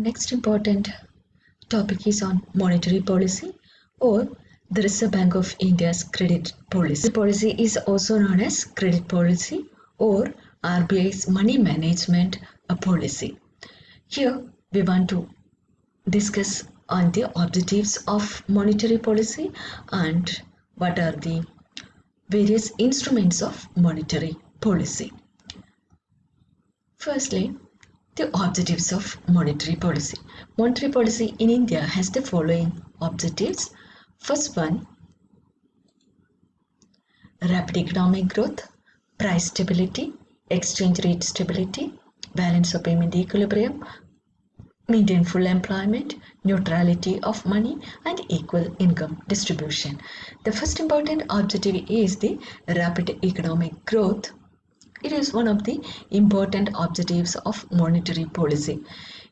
Next important topic is on monetary policy or the Reserve Bank of India's credit policy. The policy is also known as credit policy or RBI's money management policy. Here we want to discuss on the objectives of monetary policy and what are the various instruments of monetary policy. Firstly, the objectives of monetary policy. Monetary policy in India has the following objectives. First one, rapid economic growth, price stability, exchange rate stability, balance of payment equilibrium, maintain full employment, neutrality of money, and equal income distribution. The first important objective is the rapid economic growth. It is one of the important objectives of monetary policy,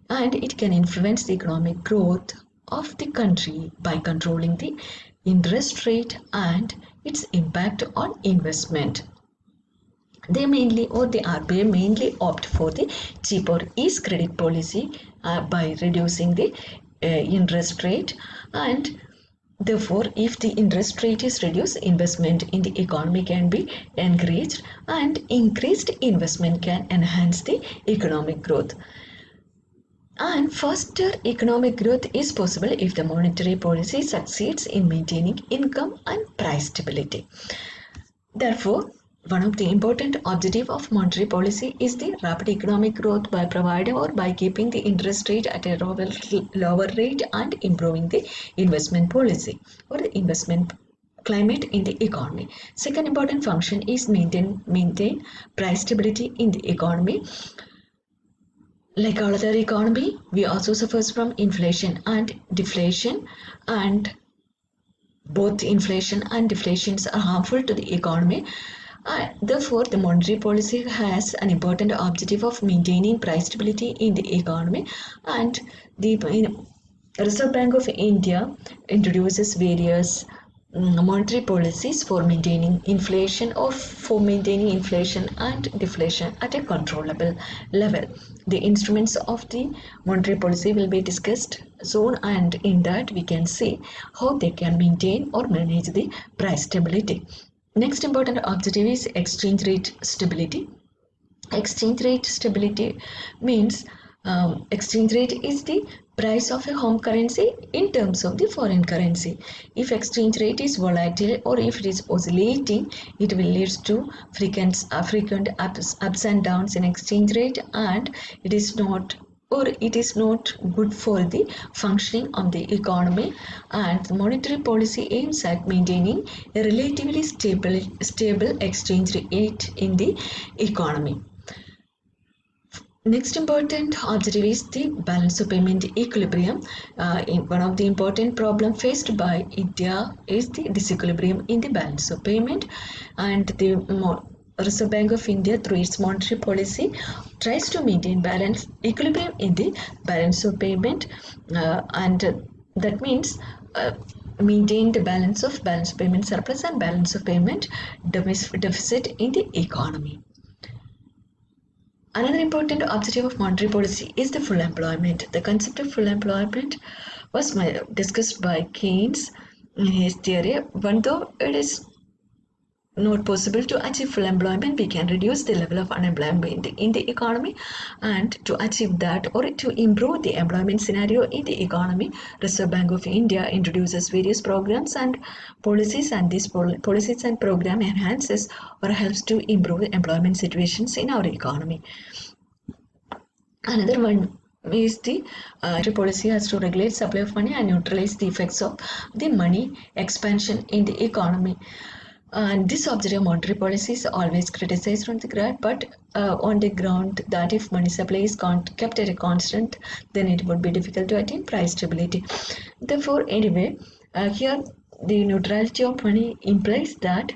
and it can influence the economic growth of the country by controlling the interest rate and its impact on investment. The RBI mainly opt for the cheap or ease credit policy by reducing the interest rate, and therefore, if the interest rate is reduced, investment in the economy can be encouraged, and increased investment can enhance the economic growth. And faster economic growth is possible if the monetary policy succeeds in maintaining income and price stability. Therefore, one of the important objectives of monetary policy is the rapid economic growth by providing or by keeping the interest rate at a lower rate and improving the investment policy or the investment climate in the economy. Second important function is maintain price stability in the economy. Like all other economy, we also suffers from inflation and deflation, and both inflation and deflations are harmful to the economy. Therefore, the monetary policy has an important objective of maintaining price stability in the economy, and the Reserve Bank of India introduces various monetary policies for maintaining inflation and deflation at a controllable level. The instruments of the monetary policy will be discussed soon, and in that we can see how they can maintain or manage the price stability. Next important objective is exchange rate stability. Exchange rate stability means exchange rate is the price of a home currency in terms of the foreign currency. If exchange rate is volatile or if it is oscillating, it will lead to frequent ups and downs in exchange rate, and it is not good for the functioning of the economy. And the monetary policy aims at maintaining a relatively stable exchange rate in the economy. Next important objective is the balance of payment equilibrium. One of the important problems faced by India is the disequilibrium in the balance of payment, and the Reserve Bank of India, through its monetary policy, tries to maintain equilibrium in the balance of payment, and that means maintain the balance of payment surplus and balance of payment deficit in the economy. Another important objective of monetary policy is the full employment. The concept of full employment was discussed by Keynes in his theory. Even though it is not possible to achieve full employment, we can reduce the level of unemployment in the economy, and to achieve that or to improve the employment scenario in the economy, Reserve Bank of India introduces various programs and policies, and these policies and program enhances or helps to improve the employment situations in our economy. Another one is the monetary policy has to regulate supply of money and neutralize the effects of the money expansion in the economy. And this objective of monetary policy is always criticized on the ground, but on the ground that if money supply is kept at a constant, then it would be difficult to attain price stability. Therefore, anyway, here the neutrality of money implies that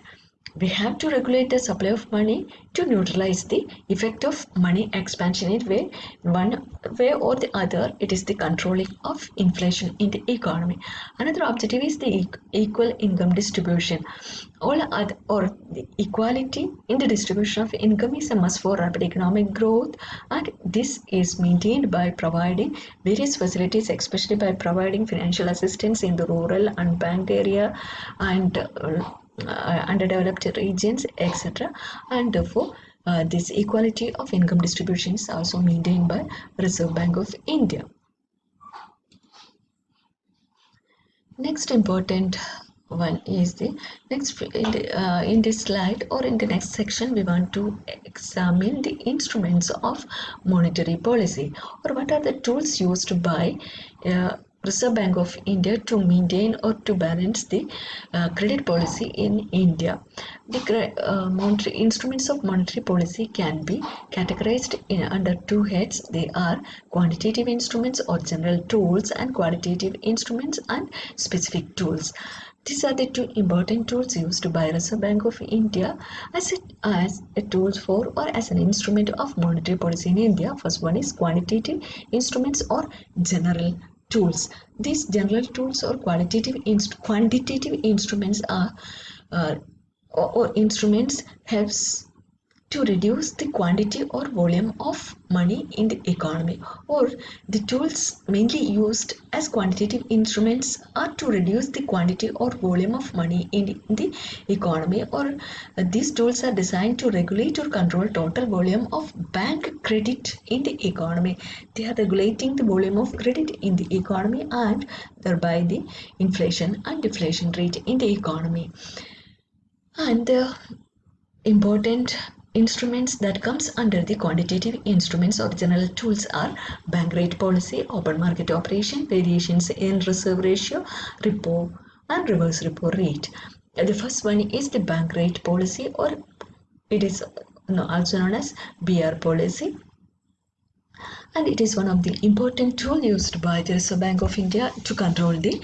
We have to regulate the supply of money to neutralize the effect of money expansion in one way or the other. It is the controlling of inflation in the economy. Another objective is the equal income distribution. All other, or the equality in the distribution of income is a must for rapid economic growth, and this is maintained by providing various facilities, especially by providing financial assistance in the rural unbanked area and underdeveloped regions, etc. And therefore, this equality of income distribution is also maintained by Reserve Bank of India. Next important one is the next in this slide or in the next section we want to examine the instruments of monetary policy, or what are the tools used by Reserve Bank of India to maintain or to balance the credit policy in India. The monetary instruments of monetary policy can be categorized under two heads. They are quantitative instruments or general tools, and qualitative instruments and specific tools. These are the two important tools used by Reserve Bank of India as a tool for or as an instrument of monetary policy in India. First one is quantitative instruments or general tools. These general tools or quantitative instruments are or instruments helps to reduce the quantity or volume of money in the economy, or the tools mainly used as quantitative instruments are to reduce the quantity or volume of money in the economy, or these tools are designed to regulate or control total volume of bank credit in the economy. They are regulating the volume of credit in the economy and thereby the inflation and deflation rate in the economy. And the important instruments that comes under the quantitative instruments or general tools are bank rate policy, open market operation, variations in reserve ratio, repo and reverse repo rate. The first one is the bank rate policy, or it is also known as BR policy, and it is one of the important tools used by the Reserve Bank of India to control the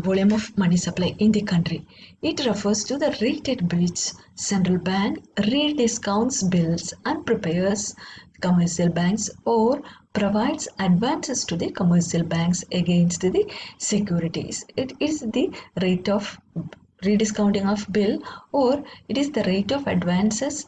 volume of money supply in the country. It refers to the rate at which central bank rediscounts bills and prepares commercial banks or provides advances to the commercial banks against the securities. It is the rate of rediscounting of bill, or it is the rate of advances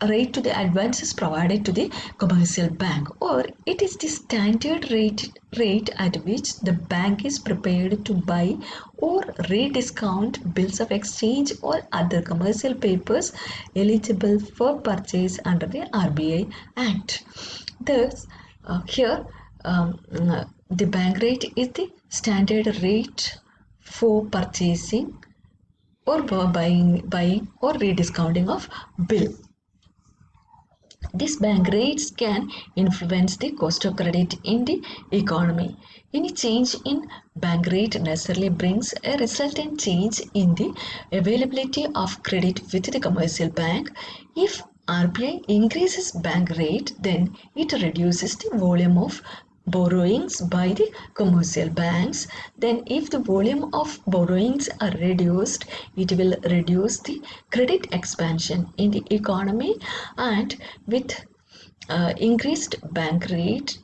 rate to the advances provided to the commercial bank, or it is the standard rate at which the bank is prepared to buy or rediscount bills of exchange or other commercial papers eligible for purchase under the RBI Act. Thus, here the bank rate is the standard rate for purchasing or buying or rediscounting of bill. These bank rates can influence the cost of credit in the economy. Any change in bank rate necessarily brings a resultant change in the availability of credit with the commercial bank. If RBI increases bank rate, then it reduces the volume of borrowings by the commercial banks. Then if the volume of borrowings are reduced, it will reduce the credit expansion in the economy, and with increased bank rate,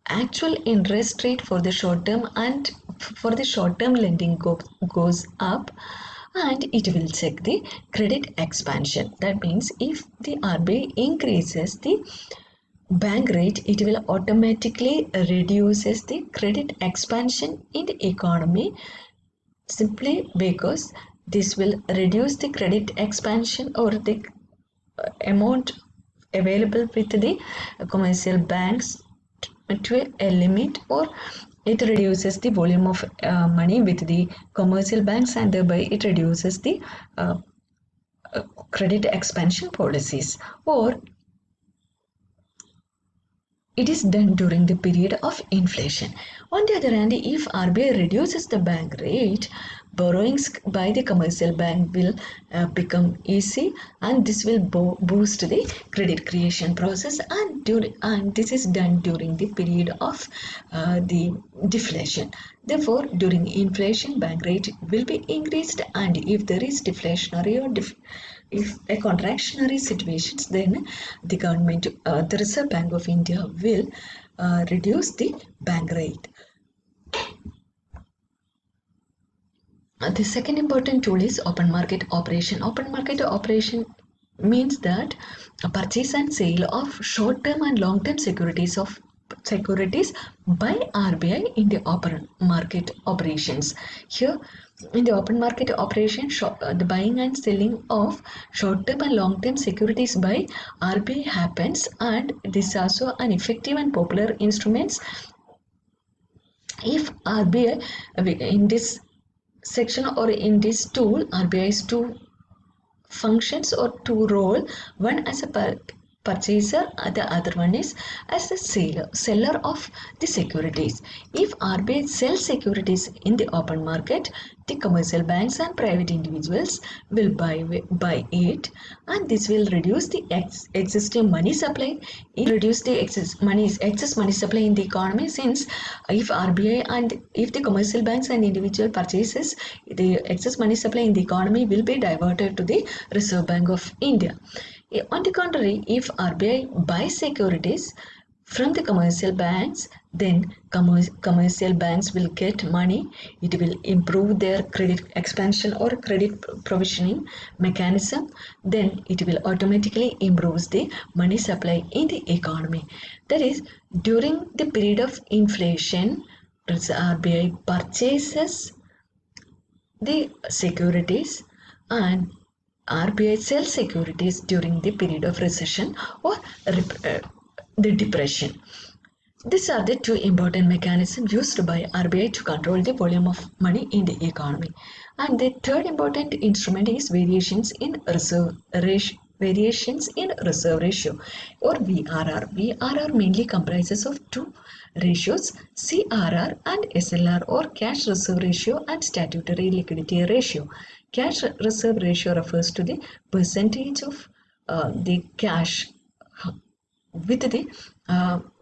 actual interest rate for the short term and for the short term lending goes up, and it will check the credit expansion. That means if the RBI increases the bank rate, it will automatically reduces the credit expansion in the economy, simply because this will reduce the credit expansion or the amount available with the commercial banks to a limit, or it reduces the volume of money with the commercial banks, and thereby it reduces the credit expansion policies, or it is done during the period of inflation. On the other hand, if RBI reduces the bank rate, Borrowings by the commercial bank will become easy, and this will boost the credit creation process, and this is done during the period of the deflation. Therefore, during inflation, bank rate will be increased, and if there is deflationary or if a contractionary situations, then the government, the Reserve Bank of India will reduce the bank rate. The second important tool is open market operation. Open market operation means that a purchase and sale of short-term and long-term securities by RBI in the open market operations. Here, in the open market operation, the buying and selling of short-term and long-term securities by RBI happens, and this is also an effective and popular instruments. If RBI in this section or in this tool, RBI's two functions or two role, one as a purchaser, the other one is as a seller of the securities. If RBI sells securities in the open market, the commercial banks and private individuals will buy it, and this will reduce the existing money supply. It reduce the excess money supply in the economy, since if RBI and if the commercial banks and individual purchases, the excess money supply in the economy will be diverted to the Reserve Bank of India. On the contrary, if RBI buys securities from the commercial banks, then commercial banks will get money. It will improve their credit expansion or credit provisioning mechanism. Then it will automatically improve the money supply in the economy. That is, during the period of inflation, RBI purchases the securities, and RBI sells securities during the period of recession or the depression. These are the two important mechanisms used by RBI to control the volume of money in the economy. And the third important instrument is variations in reserve ratio or VRR. VRR mainly comprises of two ratios, CRR and SLR, or cash reserve ratio and statutory liquidity ratio. Cash reserve ratio refers to the percentage of the cash with the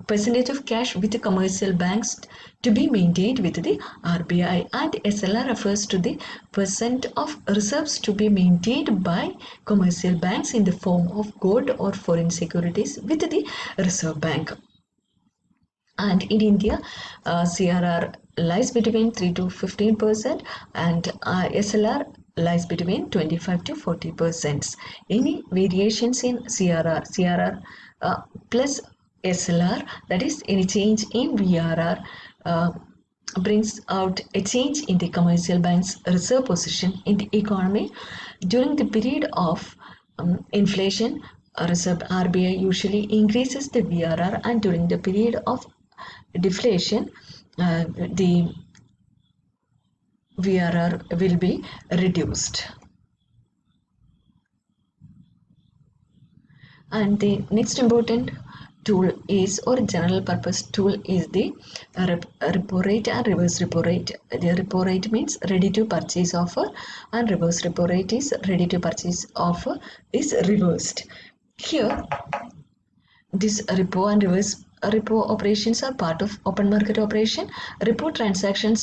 percentage of cash with the commercial banks to be maintained with the RBI, and SLR refers to the percent of reserves to be maintained by commercial banks in the form of gold or foreign securities with the Reserve Bank. And in India, CRR lies between 3 to 15%, and SLR lies between 25 to 40%. Any variations in CRR plus SLR, that is, any change in VRR, brings out a change in the commercial bank's reserve position in the economy. During the period of inflation, RBI usually increases the VRR, and during the period of deflation, the VRR will be reduced. And the next important tool is, or general purpose tool is, the repo rate and reverse repo rate. The repo rate means ready to purchase offer, and reverse repo rate is ready to purchase offer is reversed. Here, this repo and reverse repo operations are part of open market operation. Repo transaction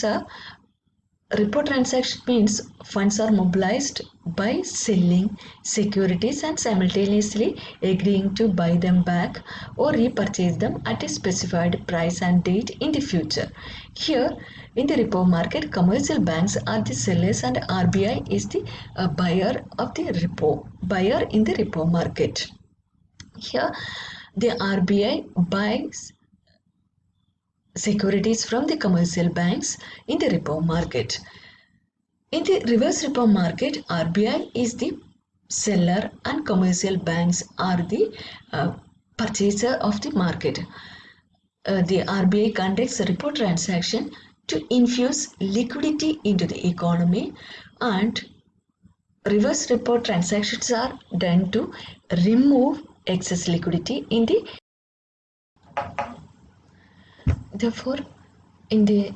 means funds are mobilized by selling securities and simultaneously agreeing to buy them back or repurchase them at a specified price and date in the future. Here, in the repo market, commercial banks are the sellers and RBI is the buyer in the repo market. Here, the RBI buys securities from the commercial banks in the repo market. In the reverse repo market, RBI is the seller and commercial banks are the purchaser of the market. The RBI conducts a repo transaction to infuse liquidity into the economy, and reverse repo transactions are done to remove excess liquidity in the. Therefore, in the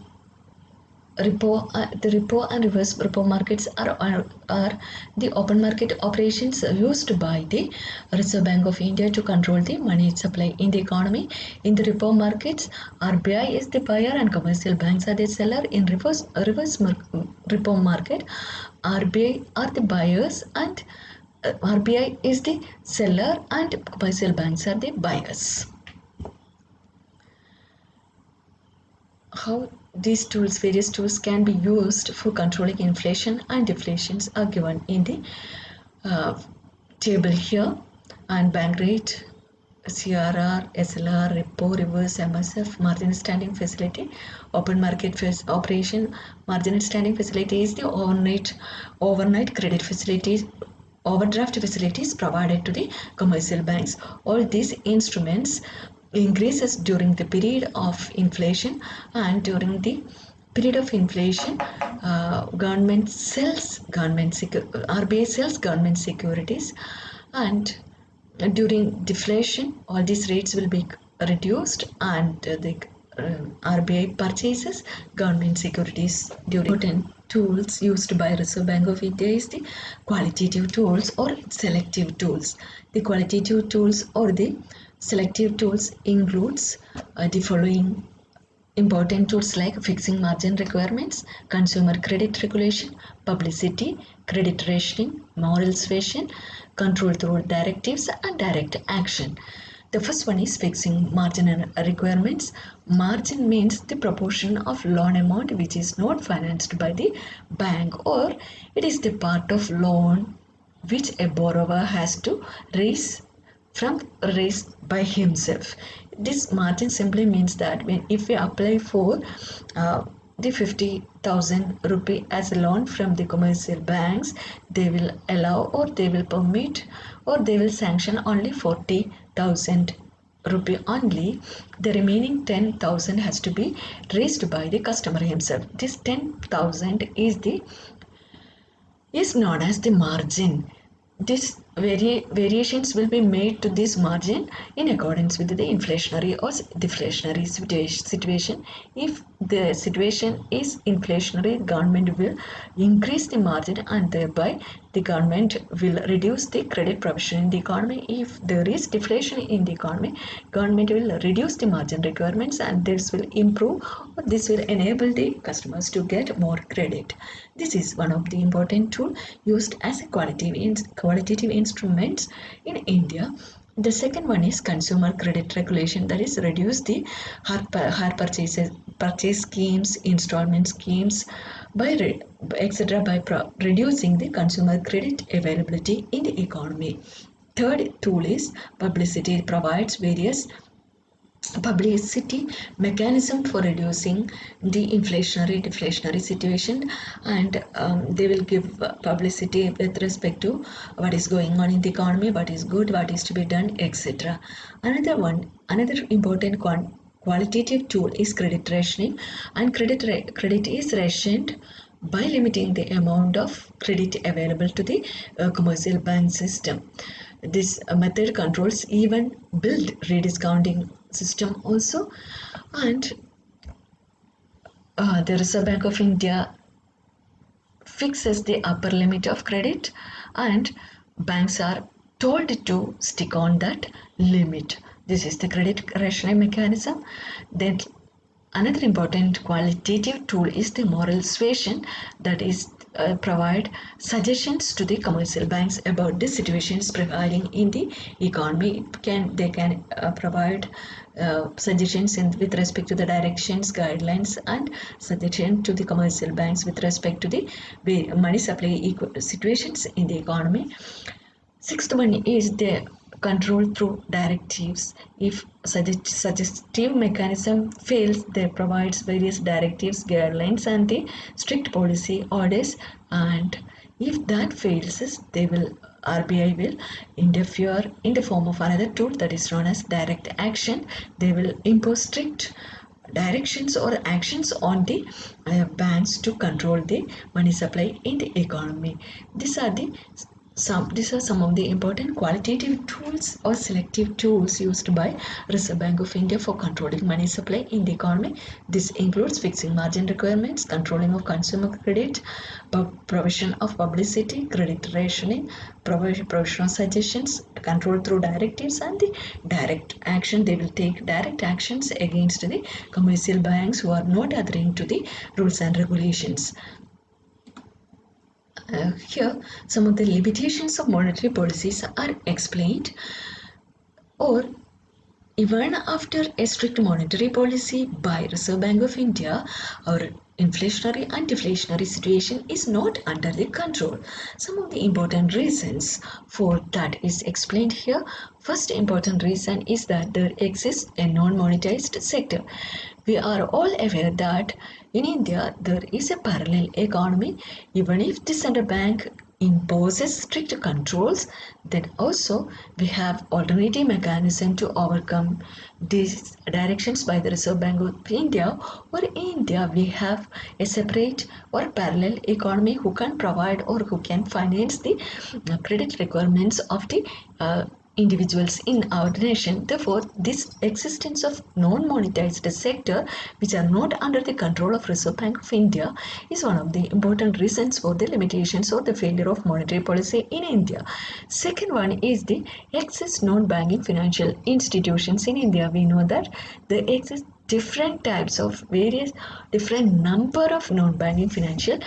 The repo and reverse repo markets are the open market operations used by the Reserve Bank of India to control the money supply in the economy. In the repo markets, RBI is the buyer and commercial banks are the seller. In repo market, RBI are the buyers and RBI is the seller and commercial banks are the buyers. How these tools, various tools can be used for controlling inflation and deflations are given in the table here. And bank rate, CRR, SLR, repo, reverse, MSF, margin standing facility, open market operation. Margin standing facility is the overnight credit facilities, overdraft facilities provided to the commercial banks. All these instruments increases during the period of inflation, and during the period of inflation, RBI sells government securities, and during deflation all these rates will be reduced, and the RBI purchases government securities. During tools used by Reserve Bank of India is the qualitative tools or selective tools. The qualitative tools or the selective tools includes the following important tools like fixing margin requirements, consumer credit regulation, publicity, credit rationing, moral suasion, control through directives and direct action. The first one is fixing margin requirements. Margin means the proportion of loan amount which is not financed by the bank, or it is the part of loan which a borrower has to raise by himself. This margin simply means that if we apply for the 50,000 rupee as a loan from the commercial banks, they will allow or they will permit or they will sanction only 40,000 rupee only. The remaining 10,000 has to be raised by the customer himself. This 10,000 is known as the margin. This variations will be made to this margin in accordance with the inflationary or deflationary situation. If the situation is inflationary, government will increase the margin and thereby the government will reduce the credit provision in the economy. If there is deflation in the economy, government will reduce the margin requirements, and this will improve or this will enable the customers to get more credit. This is one of the important tool used as a qualitative instruments in India. The second one is consumer credit regulation, that is reduce the hard purchase schemes, installment schemes by reducing the consumer credit availability in the economy. Third tool is publicity. It provides various publicity mechanism for reducing the deflationary situation, and they will give publicity with respect to what is going on in the economy, what is good, what is to be done, etc. Another important qualitative tool is credit rationing, and credit is rationed by limiting the amount of credit available to the commercial bank system. This method controls even build rediscounting system also, and the Reserve Bank of India fixes the upper limit of credit, and banks are told to stick on that limit. This is the credit rationing mechanism. Then another important qualitative tool is the moral suasion, that is provide suggestions to the commercial banks about the situations prevailing in the economy. They can provide suggestions with respect to the directions, guidelines, and suggestions to the commercial banks with respect to the money supply situations in the economy. Sixth one is the control through directives. If suggestive mechanism fails, they provides various directives, guidelines, and the strict policy orders. And if that fails, RBI will interfere in the form of another tool that is known as direct action. They will impose strict directions or actions on the banks to control the money supply in the economy. These are the These are some of the important qualitative tools or selective tools used by Reserve Bank of India for controlling money supply in the economy. This includes fixing margin requirements, controlling of consumer credit, provision of publicity, credit rationing, provision of suggestions, control through directives, and the direct action. They will take direct actions against the commercial banks who are not adhering to the rules and regulations. Here, some of the limitations of monetary policies are explained. Or even after a strict monetary policy by Reserve Bank of India, our inflationary and deflationary situation is not under the control. Some of the important reasons for that is explained here. First important reason is that there exists a non-monetized sector. We are all aware that in India there is a parallel economy. Even if the central bank imposes strict controls, then also we have alternative mechanism to overcome these directions by the Reserve Bank of India. Or in India we have a separate or parallel economy who can provide or who can finance the credit requirements of the individuals in our nation. Therefore, this existence of non-monetized sector which are not under the control of Reserve Bank of India is one of the important reasons for the limitations or the failure of monetary policy in India. Second one is the excess non-banking financial institutions in India. We know that there exist different types of various different number of non-banking financial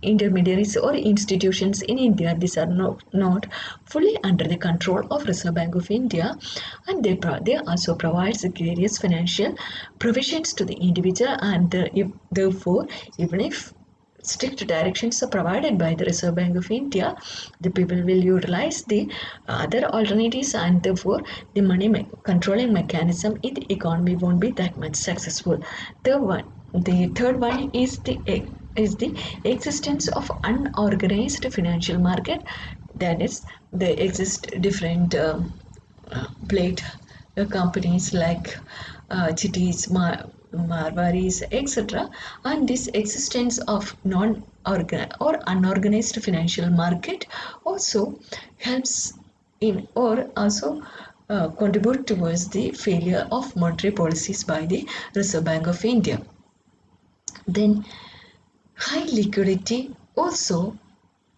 intermediaries or institutions in India. These are not fully under the control of Reserve Bank of India, and they also provides various financial provisions to the individual, and therefore even if strict directions are provided by the Reserve Bank of India, the people will utilize the other alternatives, and therefore the controlling mechanism in the economy won't be that much successful. The third one is the existence of unorganized financial market. That is, there exist different plate companies like chittis, marwaris, etc. And this existence of non-organized or unorganized financial market also helps in or also contribute towards the failure of monetary policies by the Reserve Bank of India. Then high liquidity also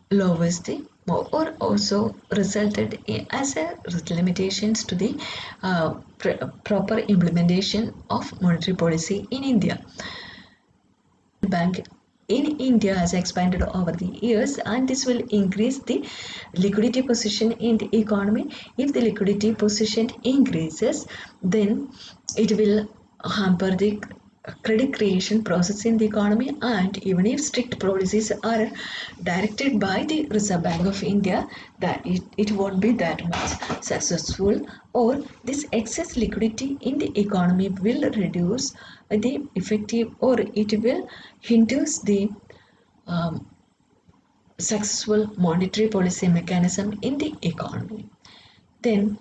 lowers the or also resulted in as a limitations to the proper implementation of monetary policy in India. Bank in India has expanded over the years, and this will increase the liquidity position in the economy. If the liquidity position increases, then it will hamper the credit creation process in the economy, and even if strict policies are directed by the Reserve Bank of India, that it won't be that much successful, or this excess liquidity in the economy will reduce the effective or it will hinders the um, successful monetary policy mechanism in the economy. Then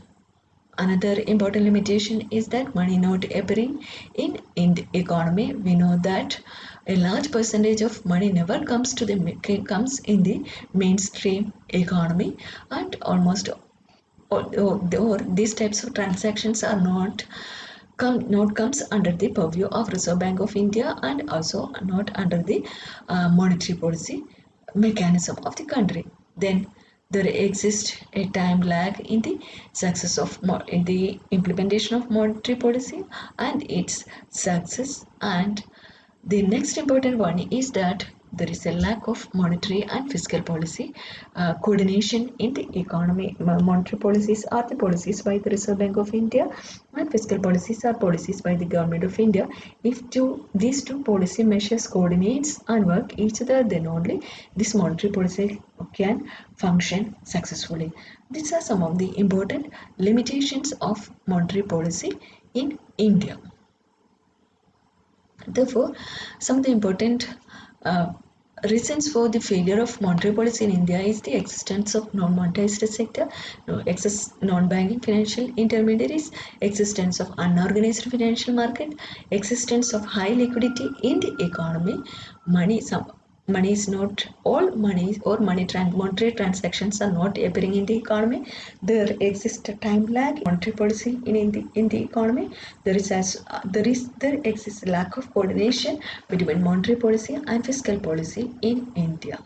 another important limitation is that money not appearing in the economy. We know that a large percentage of money never comes in the mainstream economy, and almost or these types of transactions are not comes under the purview of Reserve Bank of India, and also not under the monetary policy mechanism of the country. Then there exists a time lag in the success of in the implementation of monetary policy and its success. And the next important one is that there is a lack of monetary and fiscal policy coordination in the economy. Monetary policies are the policies by the Reserve Bank of India, and fiscal policies are policies by the Government of India. If these two policy measures coordinates and work each other, then only this monetary policy can function successfully. These are some of the important limitations of monetary policy in India. Therefore, some of the important reasons for the failure of monetary policy in India is the existence of non-monetized sector, excess non-banking financial intermediaries, existence of unorganized financial market, existence of high liquidity in the economy, money money is not all money or monetary transactions are not appearing in the economy. There exists a time lag in monetary policy in the economy. There exists a lack of coordination between monetary policy and fiscal policy in India.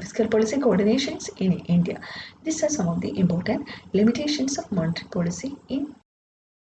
Fiscal policy coordinations in India. These are some of the important limitations of monetary policy in